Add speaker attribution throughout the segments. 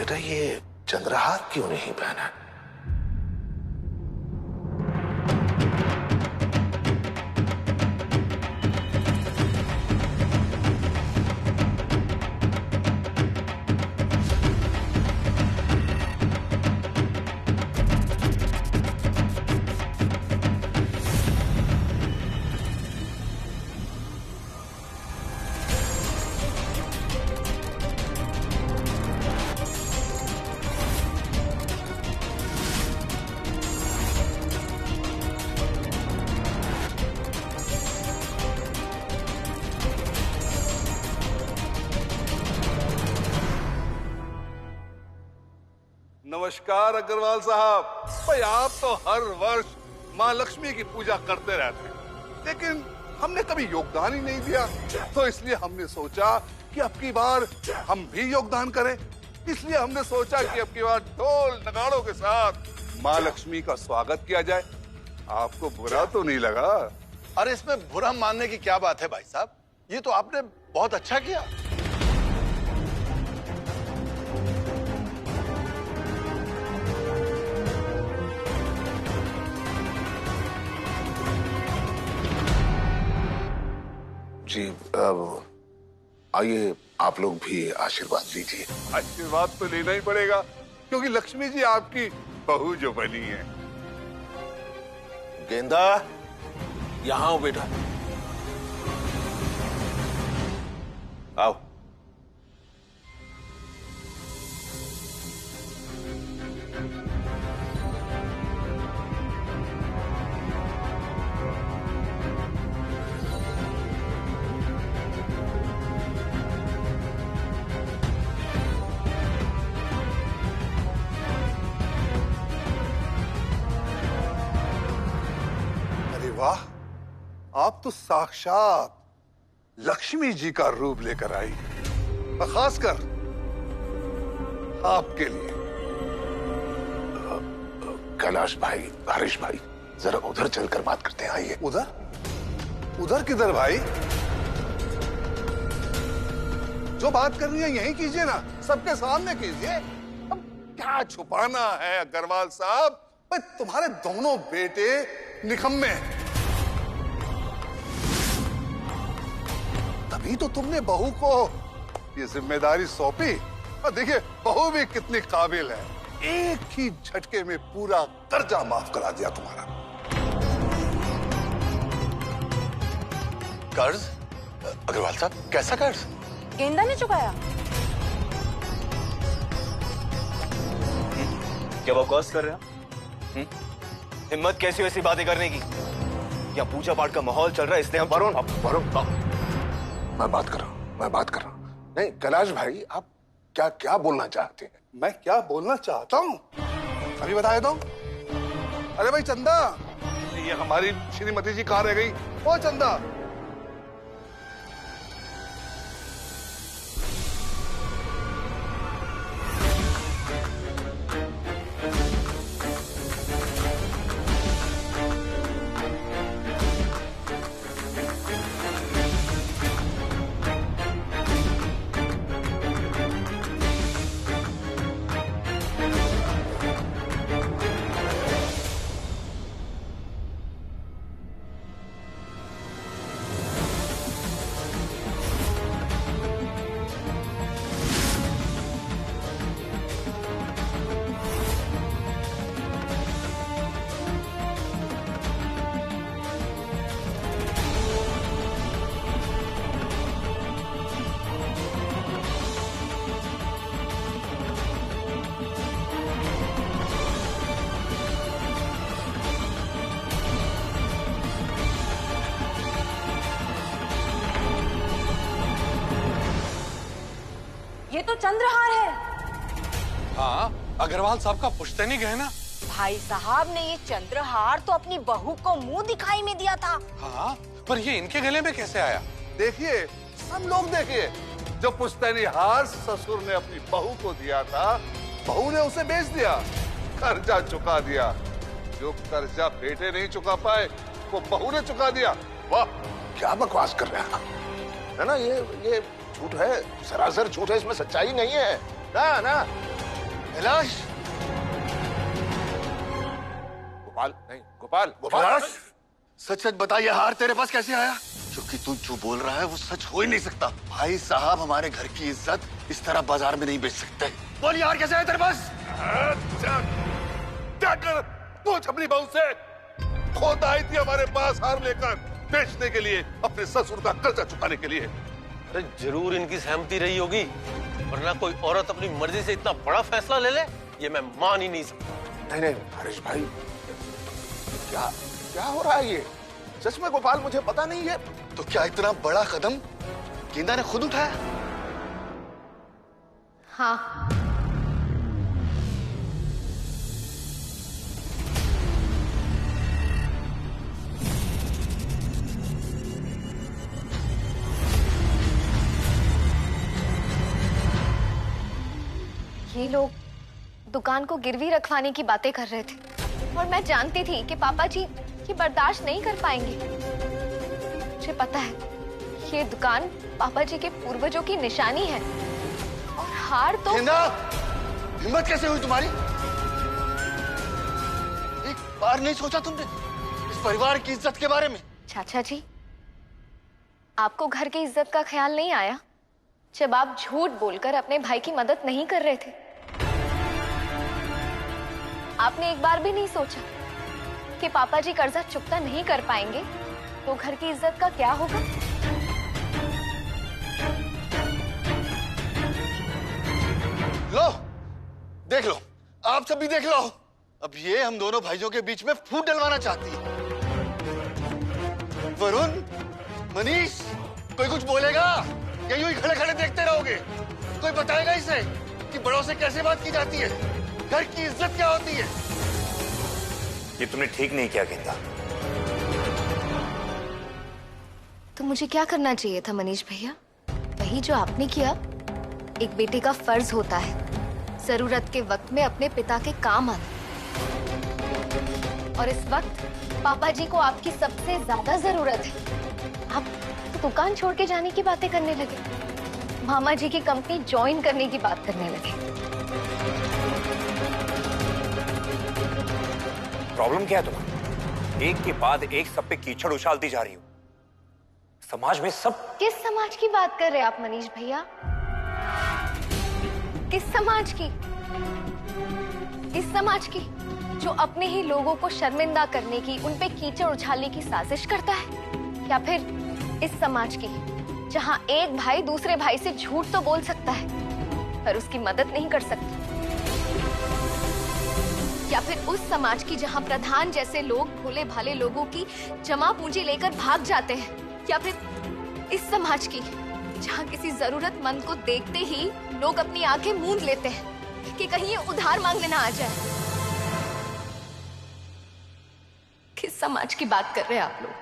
Speaker 1: बेटा ये चंद्रहार क्यों नहीं पहना?
Speaker 2: नमस्कार अग्रवाल साहब। भाई आप तो हर वर्ष माँ लक्ष्मी की पूजा करते रहते हैं, लेकिन हमने कभी योगदान ही नहीं दिया, तो इसलिए हमने सोचा कि अब की बार हम भी योगदान करें। इसलिए हमने सोचा कि अब की बार ढोल नगाड़ों के साथ माँ लक्ष्मी का स्वागत किया जाए। आपको बुरा तो नहीं लगा?
Speaker 3: अरे इसमें बुरा मानने की क्या बात है भाई साहब, ये तो आपने बहुत अच्छा किया।
Speaker 1: जी आइए आप लोग भी आशीर्वाद लीजिए।
Speaker 2: आशीर्वाद तो लेना ही पड़ेगा, क्योंकि लक्ष्मी जी आपकी बहू जो बनी है।
Speaker 1: गेंदा यहाँ आओ बेटा, आओ।
Speaker 2: वाह, आप तो साक्षात लक्ष्मी जी का रूप लेकर आई, और खासकर आपके लिए।
Speaker 1: कैलाश भाई, हरीश भाई, जरा उधर चलकर बात करते हैं, आइए।
Speaker 2: उधर? उधर किधर भाई? जो बात करनी है यहीं कीजिए ना, सबके सामने कीजिए। अब क्या छुपाना है अग्रवाल साहब? भाई तुम्हारे दोनों बेटे निकम्मे हैं, तभी तो तुमने बहू को ये जिम्मेदारी सौंपी। और देखिए बहू भी कितनी काबिल है, एक ही झटके में पूरा कर्जा माफ करा दिया तुम्हारा।
Speaker 3: कर्ज? अग्रवाल साहब कैसा कर्ज?
Speaker 4: गेंदा ने चुकाया?
Speaker 5: क्या बकवास कर रहे हैं? हिम्मत कैसी वैसी बातें करने की? क्या पूजा पाठ का माहौल चल रहा है इसलिए हम।
Speaker 1: वरुण, मैं बात कर रहा हूँ। नहीं कैलाश भाई, आप क्या क्या बोलना चाहते हैं?
Speaker 2: मैं क्या बोलना चाहता हूँ अभी बता देता हूँ। अरे भाई चंदा, ये हमारी श्रीमती जी कहाँ रह गई? ओ चंदा,
Speaker 4: ये तो चंद्रहार है।
Speaker 6: हाँ, अग्रवाल साहब का पुश्तैनी गहना।
Speaker 4: भाई साहब ने ये चंद्रहार तो अपनी बहू को मुंह दिखाई में दिया था।
Speaker 6: हाँ, पर ये इनके गले में कैसे आया?
Speaker 2: देखिए सब लोग देखिए, जो पुश्तैनी हार ससुर ने अपनी बहू को दिया था, बहू ने उसे बेच दिया, कर्जा चुका दिया। जो कर्जा बेटे नहीं चुका पाए वो बहू ने चुका दिया। वाह,
Speaker 1: क्या बकवास कर रहे हैं आप? है ना, ये झूठ है, सरासर झूठ है, इसमें सच्चाई नहीं है ना।
Speaker 3: कैलाश,
Speaker 1: गोपाल नहीं, गोपाल गोपाल।
Speaker 3: कैलाश, सच सच बता, ये हार तेरे पास कैसे आया? क्योंकि तू जो बोल रहा है वो सच हो ही नहीं सकता। भाई साहब हमारे घर की इज्जत इस तरह बाजार में नहीं बेच सकते। बोल, ये हार कैसे आया तेरे पास?
Speaker 2: क्या कर पूछ अपनी बहू से। खुद आई थी हमारे पास हार लेकर बेचने के लिए, अपने ससुर का कर्जा चुकाने के लिए।
Speaker 7: अरे जरूर इनकी सहमति रही होगी, वरना कोई औरत अपनी मर्जी से इतना बड़ा फैसला ले ले, ये मैं मान ही नहीं सकता।
Speaker 1: नहीं नहीं हरीश भाई, क्या क्या हो रहा है ये? सच में गोपाल मुझे पता नहीं है।
Speaker 3: तो क्या इतना बड़ा कदम गेंदा ने खुद उठाया?
Speaker 4: हाँ, ये लोग दुकान को गिरवी रखवाने की बातें कर रहे थे और मैं जानती थी कि पापा जी ये बर्दाश्त नहीं कर पाएंगे। मुझे पता है ये दुकान पापा जी के पूर्वजों की निशानी है और हार तो।
Speaker 3: गेंदा, हिम्मत कैसे हुई तुम्हारी? एक बार नहीं सोचा तुमने इस परिवार की इज्जत के बारे में?
Speaker 4: चाचा जी, आपको घर की इज्जत का ख्याल नहीं आया जब आप झूठ बोलकर अपने भाई की मदद नहीं कर रहे थे? आपने एक बार भी नहीं सोचा कि पापा जी कर्जा चुकता नहीं कर पाएंगे तो घर की इज्जत का क्या होगा?
Speaker 3: लो, देख लो, आप सब भी देख लो। अब ये हम दोनों भाइयों के बीच में फूट डलवाना चाहती है। वरुण, मनीष, कोई कुछ बोलेगा या यूं ही खड़े खड़े देखते रहोगे? कोई बताएगा इसे कि बड़ों से कैसे बात की जाती है, घर की इज्जत क्या होती है?
Speaker 5: ये तुमने ठीक नहीं किया गेंदा।
Speaker 4: तो मुझे क्या करना चाहिए था मनीष भैया? वही जो आपने किया। एक बेटे का फर्ज होता है जरूरत के वक्त में अपने पिता के काम आना। और इस वक्त पापा जी को आपकी सबसे ज्यादा जरूरत है। आप तो दुकान छोड़ के जाने की बातें करने लगे, मामा जी की कंपनी ज्वाइन करने की बात करने लगे।
Speaker 5: प्रॉब्लम क्या है तुम्हारा? एक के बाद एक सब पे कीचड़ उछालती जा रही हो। समाज में सब।
Speaker 4: किस समाज की बात कर रहे हैं आप मनीष भैया? किस समाज की? इस समाज की जो अपने ही लोगों को शर्मिंदा करने की, उन पे कीचड़ उछालने की साजिश करता है? या फिर इस समाज की जहां एक भाई दूसरे भाई से झूठ तो बोल सकता है पर उसकी मदद नहीं कर सकता? या फिर उस समाज की जहां प्रधान जैसे लोग भोले भाले लोगों की जमा पूंजी लेकर भाग जाते हैं? या फिर इस समाज की जहां किसी जरूरतमंद को देखते ही लोग अपनी आंखें मूंद लेते हैं कि कहीं ये उधार मांगने ना आ जाए? किस समाज की बात कर रहे हैं आप लोग?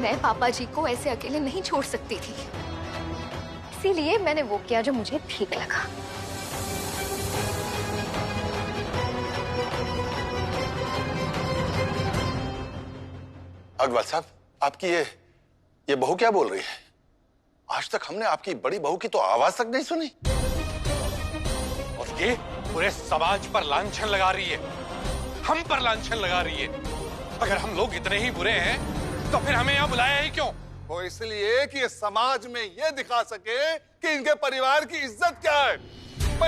Speaker 4: मैं पापा जी को ऐसे अकेले नहीं छोड़ सकती थी, इसीलिए मैंने वो किया जो मुझे ठीक लगा।
Speaker 3: अकबर साहब, आपकी ये बहू क्या बोल रही है? आज तक हमने आपकी बड़ी बहू की तो आवाज तक नहीं सुनी।
Speaker 6: और ये पूरे समाज पर लांछन लगा रही है, हम पर लांछन लगा रही है। अगर हम लोग इतने ही बुरे हैं तो फिर हमें यहाँ बुलाया ही क्यों?
Speaker 2: वो इसलिए कि ये समाज में ये दिखा सके कि इनके परिवार की इज्जत क्या है।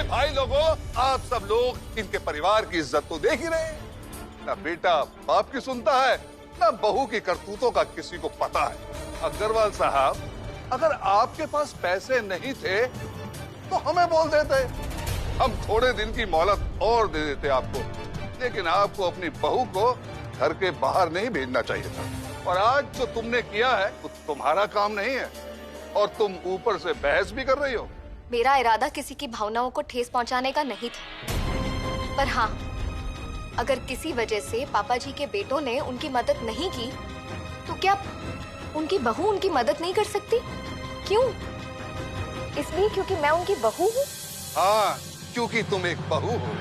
Speaker 2: भाई लोगों, आप सब लोग इनके परिवार की इज्जत तो देख ही रहे हैं। ना बेटा बाप की सुनता है, ना बहू की करतूतों का किसी को पता है। अग्रवाल साहब, अगर आपके पास पैसे नहीं थे तो हमें बोल देते, हम थोड़े दिन की मोहलत और दे देते आपको। लेकिन आपको अपनी बहू को घर के बाहर नहीं भेजना चाहिए था। और आज जो तुमने किया है वो तुम्हारा काम नहीं है और तुम ऊपर से बहस भी कर रही हो।
Speaker 4: मेरा इरादा किसी की भावनाओं को ठेस पहुंचाने का नहीं था, पर हाँ, अगर किसी वजह से पापा जी के बेटों ने उनकी मदद नहीं की तो क्या उनकी बहू उनकी मदद नहीं कर सकती? क्यों? इसलिए क्योंकि मैं उनकी बहू हूँ?
Speaker 2: हाँ, क्योंकि तुम एक बहू हो।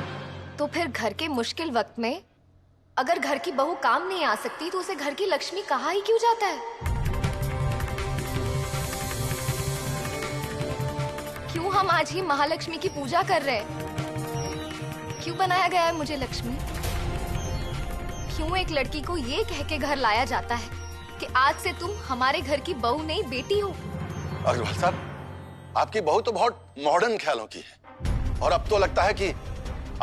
Speaker 4: तो फिर घर के मुश्किल वक्त में अगर घर की बहू काम नहीं आ सकती तो उसे घर की लक्ष्मी कहा ही क्यों जाता है? क्यों हम आज ही महालक्ष्मी की पूजा कर रहे हैं? क्यों बनाया गया है मुझे लक्ष्मी? क्यों एक लड़की को ये कह के घर लाया जाता है कि आज से तुम हमारे घर की बहू नहीं बेटी हो?
Speaker 3: अग्रवाल साहब, आपकी बहू तो बहुत मॉडर्न ख्यालों की है और अब तो लगता है कि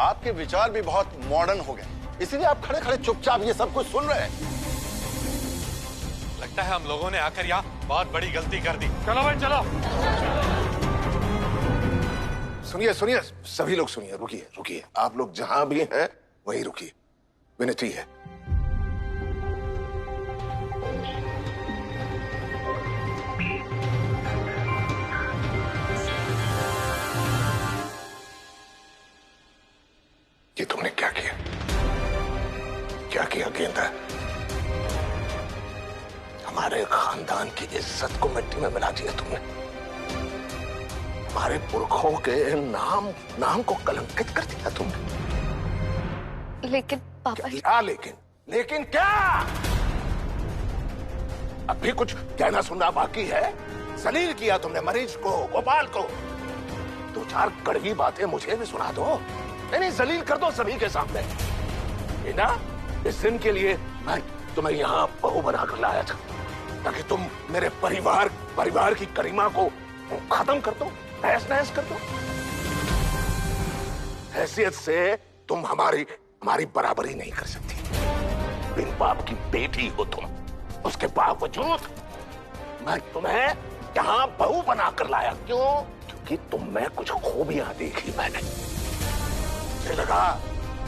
Speaker 3: आपके विचार भी बहुत मॉडर्न हो गए, इसीलिए आप खड़े खड़े चुपचाप ये सब कुछ सुन रहे हैं।
Speaker 6: लगता है हम लोगों ने आकर यहाँ बहुत बड़ी गलती कर दी। चलो भाई चलो।
Speaker 1: सुनिए सुनिए, सभी लोग सुनिए, रुकिए रुकिए, आप लोग जहां भी हैं वहीं रुकिए, विनती है। ये तुमने क्या किया? क्या किया गेंदा? हमारे खानदान की इज्जत को मिट्टी में मिला दिया तुमने। हमारे पुरखों के नाम को कलंकित कर दिया तुमने।
Speaker 4: लेकिन पापा जी।
Speaker 1: क्या लेकिन क्या? अब भी कुछ कहना सुनना बाकी है? जलील किया तुमने मरीज को, गोपाल को। दो चार कड़वी बातें मुझे भी सुना दो। नहीं, जलील कर दो सभी के सामने। ये ना, इस दिन के लिए मैं तुम्हें यहाँ बहू बनाकर लाया था ताकि तुम मेरे परिवार की गरिमा को खत्म कर दो, तहस नहस कर दो। हैसियत से तुम हमारी बराबरी नहीं कर सकती। बिन बाप की बेटी हो तुम, उसके बावजूद मैं तुम्हें यहाँ बहू बनाकर लाया। क्यों? क्योंकि तुम में कुछ खूबियां देखी मैंने। मुझे लगा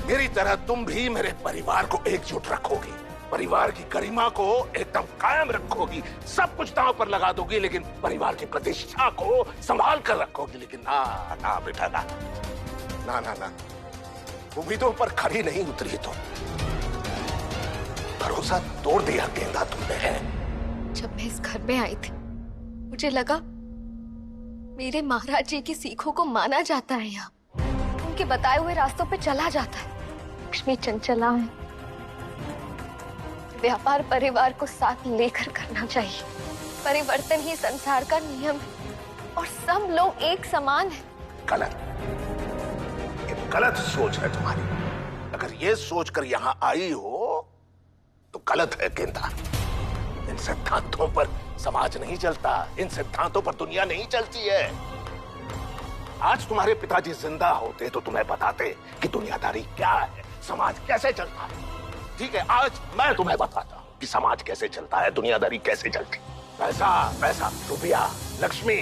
Speaker 1: मेरी तरह तुम भी मेरे परिवार को एकजुट रखोगी, परिवार की गरिमा को एकदम कायम रखोगी, सब कुछ दांव पर लगा दोगी, लेकिन परिवार की प्रतिष्ठा को संभाल कर रखोगी। लेकिन ना बेटा, ना। उम्मीदों पर खरी नहीं उतरी तो भरोसा तोड़ दिया गेंदा तुमने।
Speaker 4: जब मैं इस घर में आई थी मुझे लगा मेरे महाराज जी की सीखों को माना जाता है, यहाँ उनके बताए हुए रास्तों पे चला जाता है। लक्ष्मी चंचला है, व्यापार परिवार को साथ लेकर करना चाहिए। परिवर्तन ही संसार का नियम है और सब लोग एक समान हैं।
Speaker 1: गलत, ये गलत सोच है तुम्हारी। अगर ये सोचकर यहाँ आई हो तो गलत है गेंदा। इन सिद्धांतों पर समाज नहीं चलता, इन सिद्धांतों पर दुनिया नहीं चलती है। आज तुम्हारे पिताजी जिंदा होते तो तुम्हें बताते कि दुनियादारी क्या है, समाज कैसे चलता है। ठीक है, आज मैं तुम्हें बताता हूँ कि समाज कैसे चलता है, दुनियादारी कैसे चलती। पैसा, रुपया, लक्ष्मी,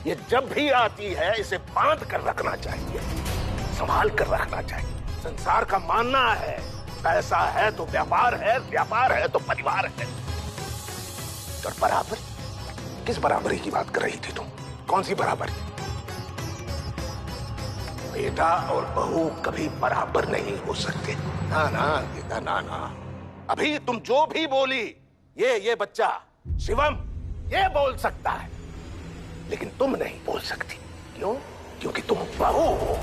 Speaker 1: ये जब भी आती है इसे बांध कर रखना चाहिए, संभाल कर रखना चाहिए। संसार का मानना है पैसा है तो व्यापार है, व्यापार है तो परिवार है। और बराबर, किस बराबरी की बात कर रही थी तुम? कौन सी बराबरी? बेटा और बहू कभी बराबर नहीं हो सकते। ना बेटा, ना। अभी तुम जो भी बोली ये बच्चा शिवम ये बोल सकता है, लेकिन तुम नहीं बोल सकती। क्यों? क्योंकि तुम बहू हो।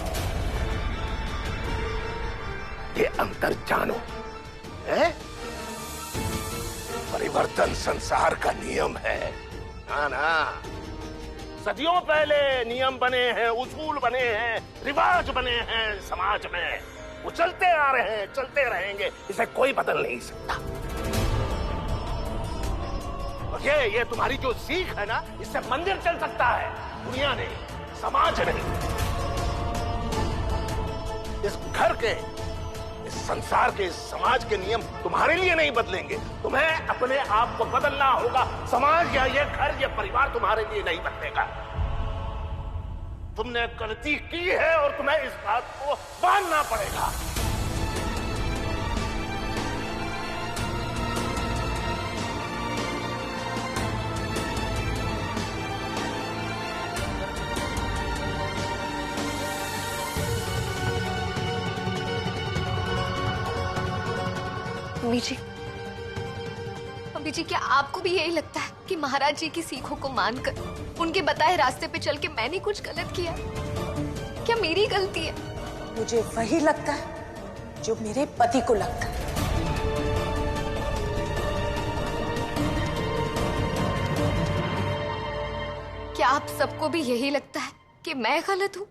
Speaker 1: ये अंतर जानो है। परिवर्तन संसार का नियम है। ना, सदियों पहले नियम बने हैं, उसूल बने हैं, रिवाज बने हैं समाज में। वो चलते आ रहे हैं, चलते रहेंगे, इसे कोई बदल नहीं सकता। और ये तुम्हारी जो सीख है ना, इससे मंदिर चल सकता है, दुनिया नहीं, समाज नहीं। इस घर के, इस संसार के, इस समाज के नियम तुम्हारे लिए नहीं बदलेंगे। तुम्हें अपने आप को बदलना होगा। समाज या ये घर, ये परिवार तुम्हारे लिए नहीं बदलेगा। तुमने गलती की है और तुम्हें इस बात को मानना पड़ेगा।
Speaker 4: अम्मी जी, क्या आपको भी यही लगता है कि महाराज जी की सीखों को मानकर उनके बताए रास्ते पे चल के मैंने कुछ गलत किया? क्या मेरी गलती है?
Speaker 8: मुझे वही लगता है जो मेरे पति को लगता है।
Speaker 4: क्या आप सबको भी यही लगता है कि मैं गलत हूँ,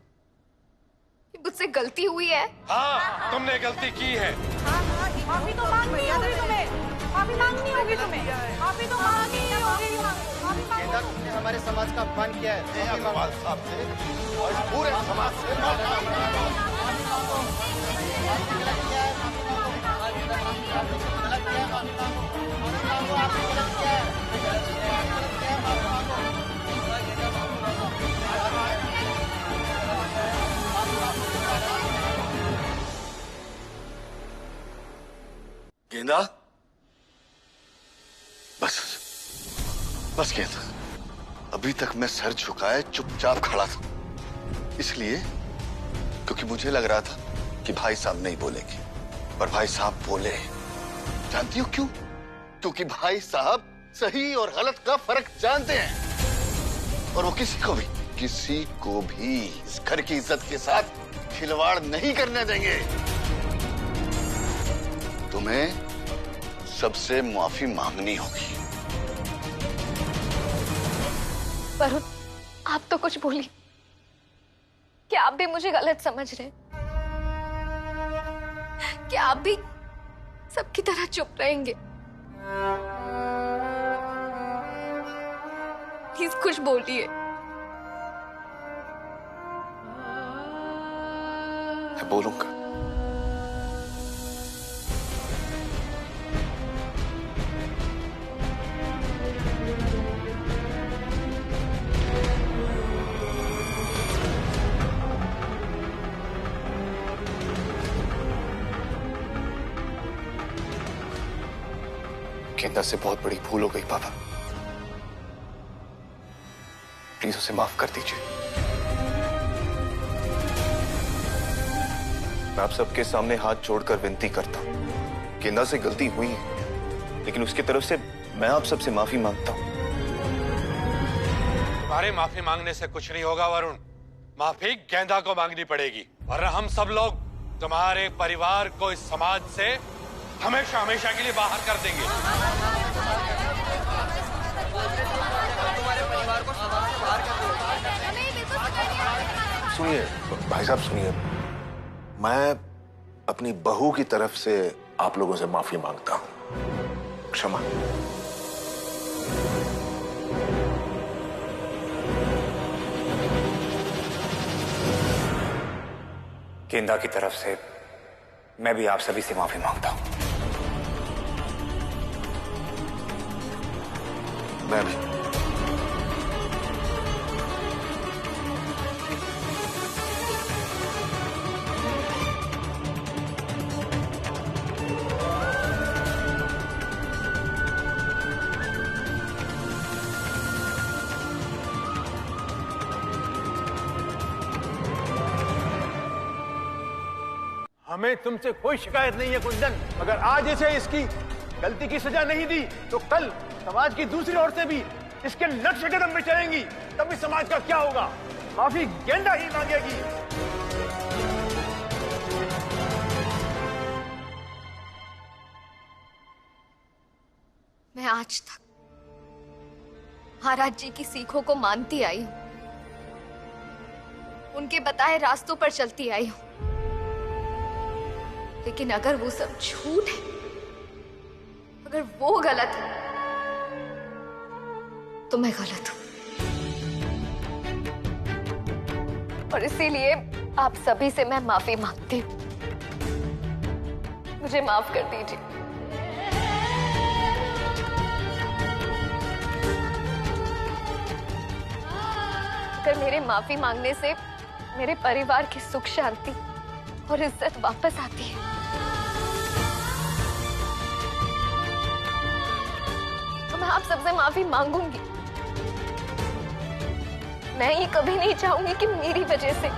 Speaker 4: कि मुझसे गलती हुई है।
Speaker 6: हाँ, तुमने गलती की है।
Speaker 8: माफी तो मांगनी होगी तुम्हें, माफी मांगनी होगी तुम्हें, माफी तो मांगनी होगी, माफी मांगो।
Speaker 3: तुमने हमारे समाज का अपमान किया है, अग्रवाल साहब से और पूरे समाज से गेंदा, बस बस गेंदा, अभी तक मैं सर झुकाए चुपचाप खड़ा था, इसलिए क्योंकि मुझे लग रहा था कि भाई साहब नहीं बोलेंगे, पर भाई साहब बोले। जानती हो क्यों? क्योंकि भाई साहब सही और गलत का फर्क जानते हैं और वो किसी को भी इस घर की इज्जत के साथ खिलवाड़ नहीं करने देंगे। तुम्हें सबसे माफी मांगनी होगी।
Speaker 4: वरुण, आप तो कुछ बोलिए। क्या आप भी मुझे गलत समझ रहे हैं? क्या आप भी सबकी तरह चुप रहेंगे? प्लीज कुछ बोलिए।
Speaker 1: मैं बोलूंगा। गेंदा से बहुत बड़ी भूल हो गई पापा, प्लीज उसे माफ कर दीजिए। मैं आप सबके सामने हाथ जोड़कर विनती करता हूं, गेंदा से गलती हुई है, लेकिन उसकी तरफ से मैं आप सबसे माफी मांगता हूं।
Speaker 6: तुम्हारे माफी मांगने से कुछ नहीं होगा वरुण, माफी गेंदा को मांगनी पड़ेगी, वरना हम सब लोग तुम्हारे परिवार को इस समाज से हमेशा हमेशा के लिए बाहर कर देंगे।
Speaker 1: सुनिए भाई साहब, सुनिए, मैं अपनी बहू की तरफ से आप लोगों से माफी मांगता हूं, क्षमा।
Speaker 5: गेंदा की तरफ से मैं भी आप सभी से माफी मांगता हूं।
Speaker 1: मैं भी।
Speaker 9: हमें तुमसे कोई शिकायत नहीं है कुंदन, मगर आज इसे इसकी गलती की सजा नहीं दी तो कल समाज की दूसरी औरतें भी इसके नक्शे कदम पे चलेंगी, तब इस समाज का क्या होगा? माफी गेंदा ही मांगेगी।
Speaker 4: मैं आज तक महाराज जी की सीखों को मानती आई हूं, उनके बताए रास्तों पर चलती आई हूं, लेकिन अगर वो सब झूठ है, अगर वो गलत है, तो मैं गलत हूं। और इसीलिए आप सभी से मैं माफी मांगती हूं। मुझे माफ कर दीजिए। अगर मेरे माफी मांगने से मेरे परिवार की सुख शांति और इज्जत वापस आती है, तो मैं आप सबसे माफी मांगूंगी। मैं ये कभी नहीं चाहूंगी कि मेरी वजह से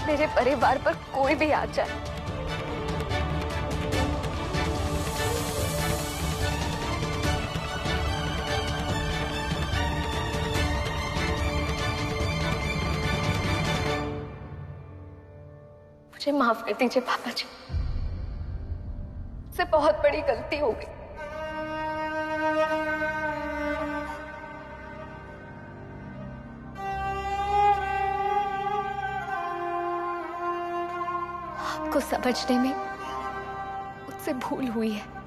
Speaker 4: मेरे परिवार पर कोई भी आ जाए। मुझे माफ कर दीजिए पापा जी, मुझसे बहुत बड़ी गलती हो गई। को समझने में मुझसे भूल हुई है।